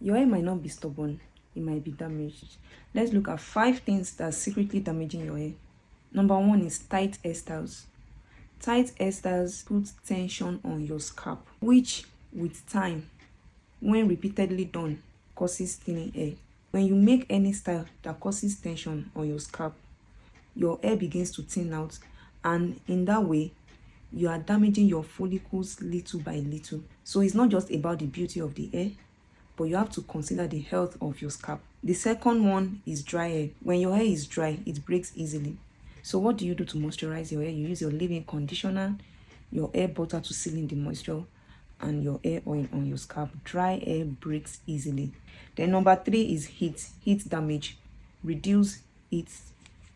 Your hair might not be stubborn, it might be damaged. Let's look at 5 things that are secretly damaging your hair. Number 1 is tight hairstyles. Tight hairstyles put tension on your scalp, which with time, when repeatedly done, causes thinning hair. When you make any style that causes tension on your scalp, your hair begins to thin out, and in that way you are damaging your follicles little by little. So it's not just about the beauty of the hair, but you have to consider the health of your scalp. The second one is dry hair. When your hair is dry, it breaks easily. So what do you do to moisturize your hair? You use your leave-in conditioner, your hair butter to seal in the moisture, and your hair oil on your scalp. Dry hair breaks easily. Then number 3 is heat damage. Reduce heat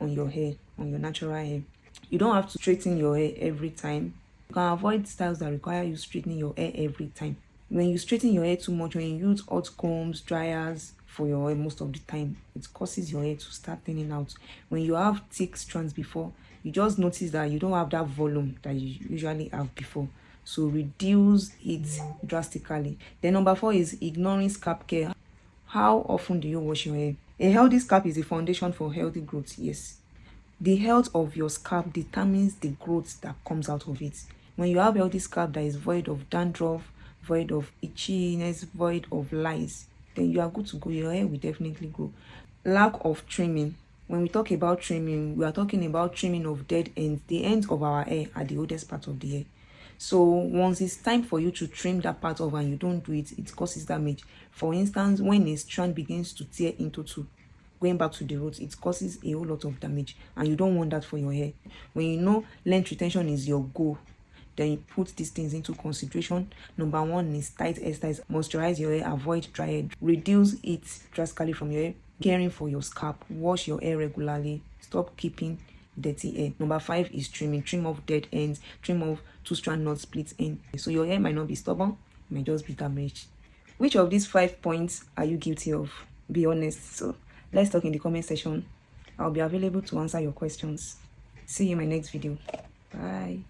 on your hair, on your natural hair. You don't have to straighten your hair every time. You can avoid styles that require you straightening your hair every time. When you straighten your hair too much, when you use hot combs, dryers for your hair most of the time, it causes your hair to start thinning out. When you have thick strands before, you just notice that you don't have that volume that you usually have before. So reduce it drastically. Then number 4 is ignoring scalp care. How often do you wash your hair? A healthy scalp is the foundation for healthy growth. Yes, the health of your scalp determines the growth that comes out of it. When you have a healthy scalp that is void of dandruff, void of itchiness, void of lice, then you are good to go. Your hair will definitely grow. Lack of trimming. When we talk about trimming, we are talking about trimming of dead ends. The ends of our hair are the oldest part of the hair. So once it's time for you to trim that part off and you don't do it, it causes damage. For instance, when a strand begins to tear into two, going back to the roots, it causes a whole lot of damage, and you don't want that for your hair. When you know length retention is your goal, then you put these things into consideration. Number 1 is tight hairstyles. Moisturize your hair, avoid dry hair, reduce it drastically from your hair. Caring for your scalp, wash your hair regularly, stop keeping dirty hair. Number 5 is trimming. Trim off dead ends, trim off 2-strand not split end. So your hair might not be stubborn, it might just be damaged. Which of these 5 points are you guilty of? Be honest. So let's talk in the comment section. I'll be available to answer your questions. See you in my next video. Bye.